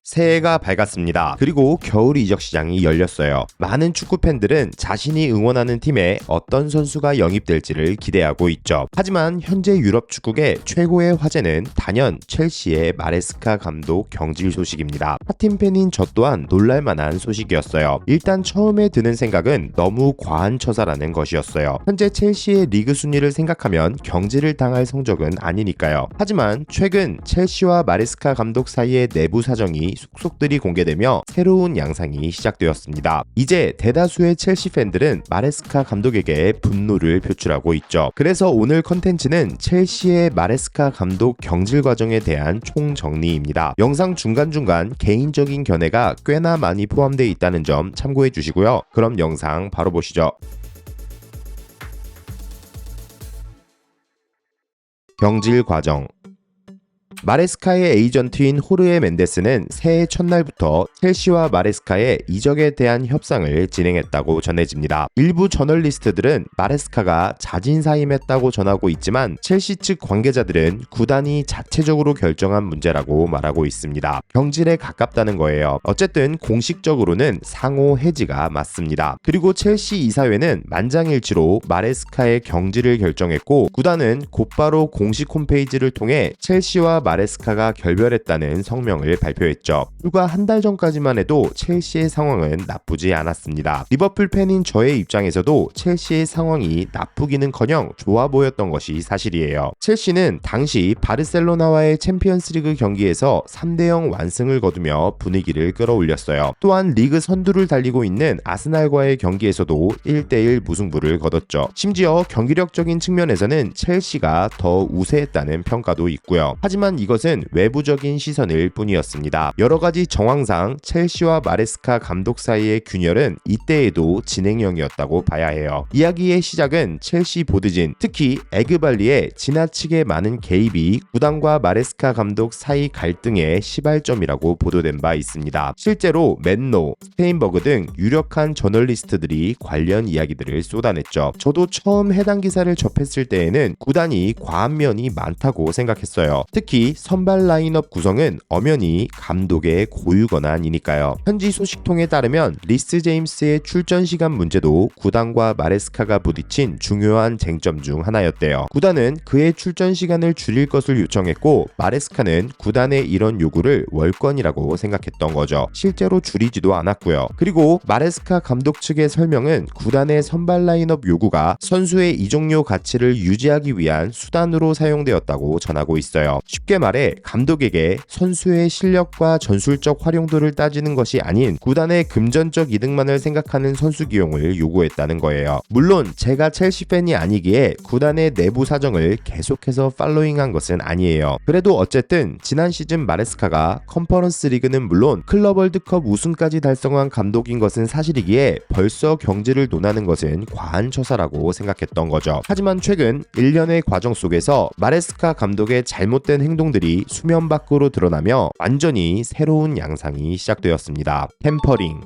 새해가 밝았습니다. 그리고 겨울 이적 시장이 열렸어요. 많은 축구 팬들은 자신이 응원하는 팀에 어떤 선수가 영입될지를 기대하고 있죠. 하지만 현재 유럽 축구계 최고의 화제는 단연 첼시의 마레스카 감독 경질 소식입니다. 타팀 팬인 저 또한 놀랄만한 소식이었어요. 일단 처음에 드는 생각은 너무 과한 처사라는 것이었어요. 현재 첼시의 리그 순위를 생각하면 경질을 당할 성적은 아니니까요. 하지만 최근 첼시와 마레스카 감독 사이의 내부 사정이 속속들이 공개되며 새로운 양상이 시작되었습니다. 이제 대다수의 첼시 팬들은 마레스카 감독에게 분노를 표출하고 있죠. 그래서 오늘 컨텐츠는 첼시의 마레스카 감독 경질 과정에 대한 총정리입니다. 영상 중간중간 개인적인 견해가 꽤나 많이 포함되어 있다는 점 참고해 주시고요. 그럼 영상 바로 보시죠. 경질 과정. 마레스카의 에이전트인 호르헤 멘데스는 새해 첫날부터 첼시와 마레스카의 이적에 대한 협상을 진행했다고 전해집니다. 일부 저널리스트들은 마레스카가 자진사임했다고 전하고 있지만 첼시 측 관계자들은 구단이 자체적으로 결정한 문제라고 말하고 있습니다. 경질에 가깝다는 거예요. 어쨌든 공식적으로는 상호 해지가 맞습니다. 그리고 첼시 이사회는 만장일치로 마레스카의 경질을 결정했고 구단은 곧바로 공식 홈페이지를 통해 첼시와 마레스카가 결별했다는 성명을 발표했죠. 불과 한 달 전까지만 해도 첼시의 상황은 나쁘지 않았습니다. 리버풀 팬인 저의 입장에서도 첼시의 상황이 나쁘기는커녕 좋아 보였던 것이 사실이에요. 첼시는 당시 바르셀로나와의 챔피언스리그 경기에서 3대0 완승을 거두며 분위기를 끌어올렸어요. 또한 리그 선두를 달리고 있는 아스날과의 경기에서도 1대1 무승부를 거뒀죠. 심지어 경기력적인 측면에서는 첼시가 더 우세했다는 평가도 있고요. 하지만 이것은 외부적인 시선일 뿐이었습니다. 여러가지 정황상 첼시와 마레스카 감독 사이의 균열은 이때에도 진행형이었다고 봐야 해요. 이야기의 시작은 첼시 보드진, 특히 에그발리의 지나치게 많은 개입이 구단과 마레스카 감독 사이 갈등의 시발점이라고 보도된 바 있습니다. 실제로 맨노, 스테인버그 등 유력한 저널리스트들이 관련 이야기들을 쏟아냈죠. 저도 처음 해당 기사를 접했을 때에는 구단이 과한 면이 많다고 생각했어요. 특히 선발 라인업 구성은 엄연히 감독의 고유 권한이니까요. 현지 소식통에 따르면 리스 제임스의 출전 시간 문제도 구단과 마레스카가 부딪힌 중요한 쟁점 중 하나였대요. 구단은 그의 출전 시간을 줄일 것을 요청했고 마레스카는 구단의 이런 요구를 월권이라고 생각했던 거죠. 실제로 줄이지도 않았고요. 그리고 마레스카 감독 측의 설명은 구단의 선발 라인업 요구가 선수의 이적료 가치를 유지하기 위한 수단으로 사용되었다고 전하고 있어요. 쉽게 말해 감독에게 선수의 실력과 전술적 활용도를 따지는 것이 아닌 구단의 금전적 이득만을 생각하는 선수 기용을 요구했다는 거예요. 물론 제가 첼시 팬이 아니기에 구단의 내부 사정을 계속해서 팔로잉한 것은 아니에요. 그래도 어쨌든 지난 시즌 마레스카가 컨퍼런스 리그는 물론 클럽 월드컵 우승까지 달성한 감독인 것은 사실이기에 벌써 경질을 논하는 것은 과한 처사라고 생각했던 거죠. 하지만 최근 1년의 과정 속에서 마레스카 감독의 잘못된 행동들이 수면 밖으로 드러나며 완전히 새로운 양상이 시작되었습니다. 템퍼링.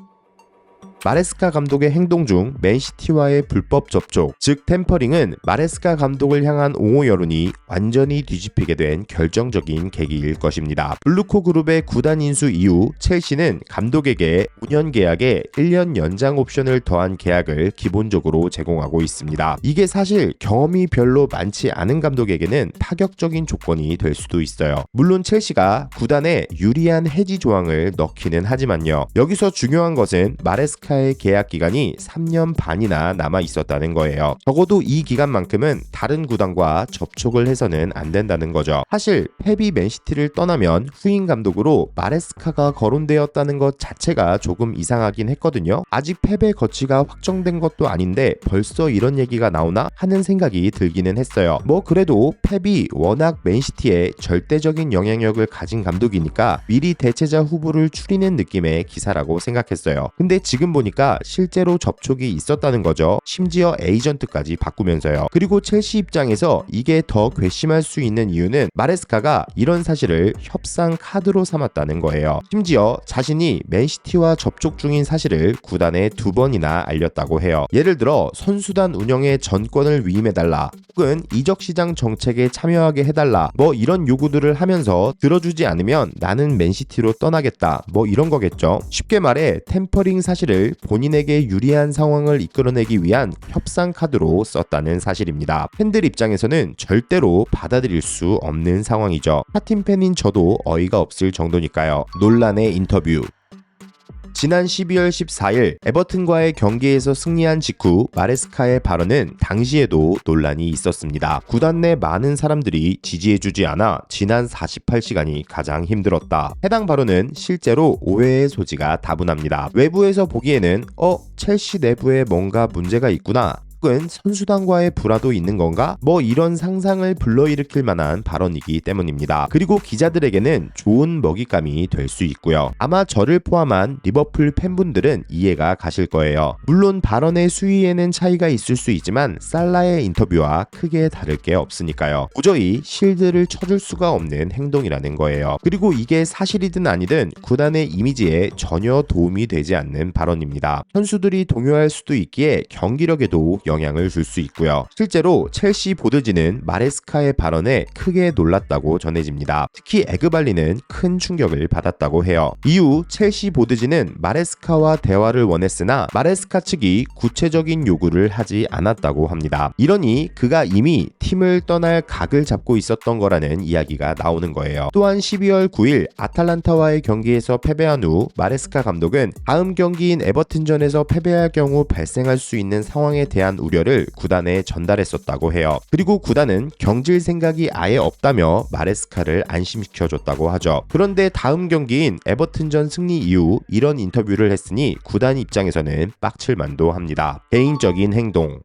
마레스카 감독의 행동 중 맨시티와의 불법 접촉, 즉 템퍼링은 마레스카 감독을 향한 옹호 여론이 완전히 뒤집히게 된 결정적인 계기일 것입니다. 블루코 그룹의 구단 인수 이후 첼시는 감독에게 5년 계약에 1년 연장 옵션을 더한 계약을 기본적으로 제공하고 있습니다. 이게 사실 경험이 별로 많지 않은 감독에게는 파격적인 조건이 될 수도 있어요. 물론 첼시가 구단에 유리한 해지 조항을 넣기는 하지만요. 여기서 중요한 것은 마레스카 의 계약 기간이 3년 반이나 남아 있었다는 거예요. 적어도 이 기간만큼은 다른 구단과 접촉을 해서는 안 된다는 거죠. 사실 펩이 맨시티를 떠나면 후임 감독으로 마레스카가 거론되었다는 것 자체가 조금 이상하긴 했거든요. 아직 펩의 거취가 확정된 것도 아닌데 벌써 이런 얘기가 나오나 하는 생각이 들기는 했어요. 뭐 그래도 펩이 워낙 맨시티에 절대적인 영향력을 가진 감독이니까 미리 대체자 후보를 추리는 느낌의 기사라고 생각했어요. 근데 지금 보니 보니까 실제로 접촉이 있었다는 거죠. 심지어 에이전트까지 바꾸면서요. 그리고 첼시 입장에서 이게 더 괘씸할 수 있는 이유는 마레스카가 이런 사실을 협상 카드로 삼았다는 거예요. 심지어 자신이 맨시티와 접촉 중인 사실을 구단에 2번이나 알렸다고 해요. 예를 들어 선수단 운영에 전권을 위임해달라, 혹은 이적시장 정책에 참여하게 해달라, 뭐 이런 요구들을 하면서 들어주지 않으면 나는 맨시티로 떠나겠다, 뭐 이런 거겠죠. 쉽게 말해 템퍼링 사실을 본인에게 유리한 상황을 이끌어내기 위한 협상 카드로 썼다는 사실입니다. 팬들 입장에서는 절대로 받아들일 수 없는 상황이죠. 타팀 팬인 저도 어이가 없을 정도니까요. 논란의 인터뷰. 지난 12월 14일 에버튼과의 경기에서 승리한 직후 마레스카의 발언은 당시에도 논란이 있었습니다. 구단 내 많은 사람들이 지지해주지 않아 지난 48시간이 가장 힘들었다. 해당 발언은 실제로 오해의 소지가 다분합니다. 외부에서 보기에는 첼시 내부에 뭔가 문제가 있구나, 혹은 선수단과의 불화도 있는 건가? 뭐 이런 상상을 불러일으킬 만한 발언이기 때문입니다. 그리고 기자들에게는 좋은 먹잇감이 될 수 있고요. 아마 저를 포함한 리버풀 팬분들은 이해가 가실 거예요. 물론 발언의 수위에는 차이가 있을 수 있지만 살라의 인터뷰와 크게 다를 게 없으니까요. 도저히 실드를 쳐줄 수가 없는 행동이라는 거예요. 그리고 이게 사실이든 아니든 구단의 이미지에 전혀 도움이 되지 않는 발언입니다. 선수들이 동요할 수도 있기에 경기력에도 영향을 줄 수 있고요. 실제로 첼시 보드지는 마레스카의 발언에 크게 놀랐다고 전해집니다. 특히 에그발리는 큰 충격을 받았다고 해요. 이후 첼시 보드지는 마레스카와 대화를 원했으나 마레스카 측이 구체적인 요구를 하지 않았다고 합니다. 이러니 그가 이미 팀을 떠날 각을 잡고 있었던 거라는 이야기가 나오는 거예요. 또한 12월 9일 아탈란타와의 경기에서 패배한 후 마레스카 감독은 다음 경기인 에버튼전에서 패배할 경우 발생할 수 있는 상황에 대한 우려를 구단에 전달했었다고 해요. 그리고 구단은 경질 생각이 아예 없다며 마레스카를 안심시켜줬다고 하죠. 그런데 다음 경기인 에버튼전 승리 이후 이런 인터뷰를 했으니 구단 입장에서는 빡칠만도 합니다. 개인적인 행동.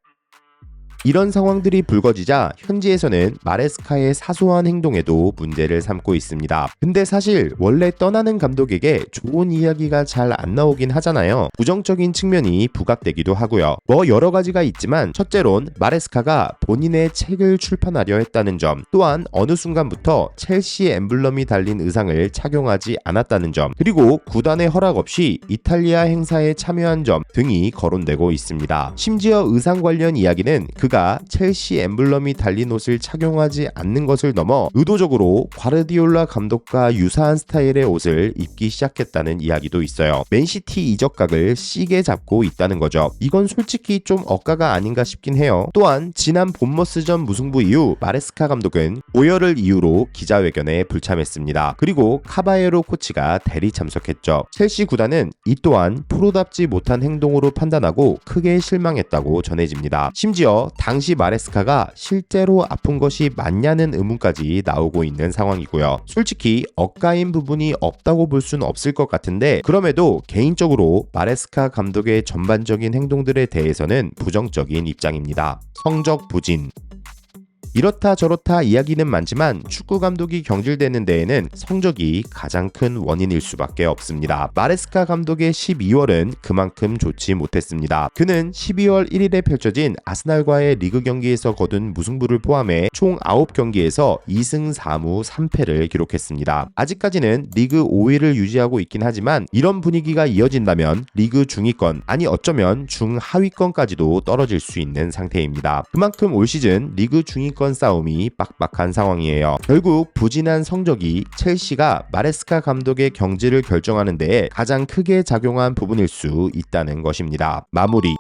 이런 상황들이 불거지자 현지에서는 마레스카의 사소한 행동에도 문제를 삼고 있습니다. 근데 사실 원래 떠나는 감독에게 좋은 이야기가 잘 안 나오긴 하잖아요. 부정적인 측면이 부각되기도 하고요. 뭐 여러 가지가 있지만 첫째론 마레스카가 본인의 책을 출판하려 했다는 점, 또한 어느 순간부터 첼시 엠블럼이 달린 의상을 착용하지 않았다는 점, 그리고 구단의 허락 없이 이탈리아 행사에 참여한 점 등이 거론되고 있습니다. 심지어 의상 관련 이야기는 그가 첼시 엠블럼이 달린 옷을 착용하지 않는 것을 넘어 의도적으로 과르디올라 감독과 유사한 스타일의 옷을 입기 시작했다는 이야기도 있어요. 맨시티 이적각을 시게 잡고 있다는 거죠. 이건 솔직히 좀 억가가 아닌가 싶긴 해요. 또한 지난 본머스전 무승부 이후 마레스카 감독은 오열을 이유로 기자회견에 불참했습니다. 그리고 카바예로 코치가 대리 참석했죠. 첼시 구단은 이 또한 프로답지 못한 행동으로 판단하고 크게 실망했다고 전해집니다. 심지어 당시 마레스카가 실제로 아픈 것이 맞냐는 의문까지 나오고 있는 상황이고요. 솔직히 억가인 부분이 없다고 볼 수는 없을 것 같은데, 그럼에도 개인적으로 마레스카 감독의 전반적인 행동들에 대해서는 부정적인 입장입니다. 성적 부진. 이렇다 저렇다 이야기는 많지만 축구 감독이 경질되는 데에는 성적이 가장 큰 원인일 수밖에 없습니다. 마레스카 감독의 12월은 그만큼 좋지 못했습니다. 그는 12월 1일에 펼쳐진 아스날과의 리그 경기에서 거둔 무승부를 포함해 총 9경기에서 2승 4무 3패를 기록했습니다. 아직까지는 리그 5위를 유지하고 있긴 하지만 이런 분위기가 이어진다면 리그 중위권, 아니 어쩌면 중하위권까지도 떨어질 수 있는 상태입니다. 그만큼 올 시즌 리그 중위권 싸움이 빡빡한 상황이에요. 결국 부진한 성적이 첼시가 마레스카 감독의 경질을 결정하는 데에 가장 크게 작용한 부분일 수 있다는 것입니다. 마무리.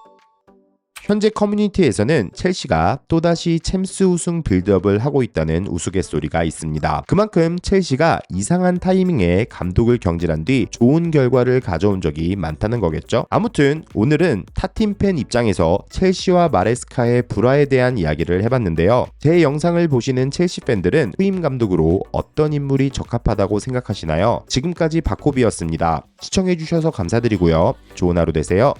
현재 커뮤니티에서는 첼시가 또다시 챔스 우승 빌드업을 하고 있다는 우스갯소리가 있습니다. 그만큼 첼시가 이상한 타이밍에 감독을 경질한 뒤 좋은 결과를 가져온 적이 많다는 거겠죠. 아무튼 오늘은 타팀 팬 입장에서 첼시와 마레스카의 불화에 대한 이야기를 해봤는데요. 제 영상을 보시는 첼시 팬들은 후임 감독으로 어떤 인물이 적합하다고 생각하시나요? 지금까지 박호비였습니다. 시청해주셔서 감사드리고요. 좋은 하루 되세요.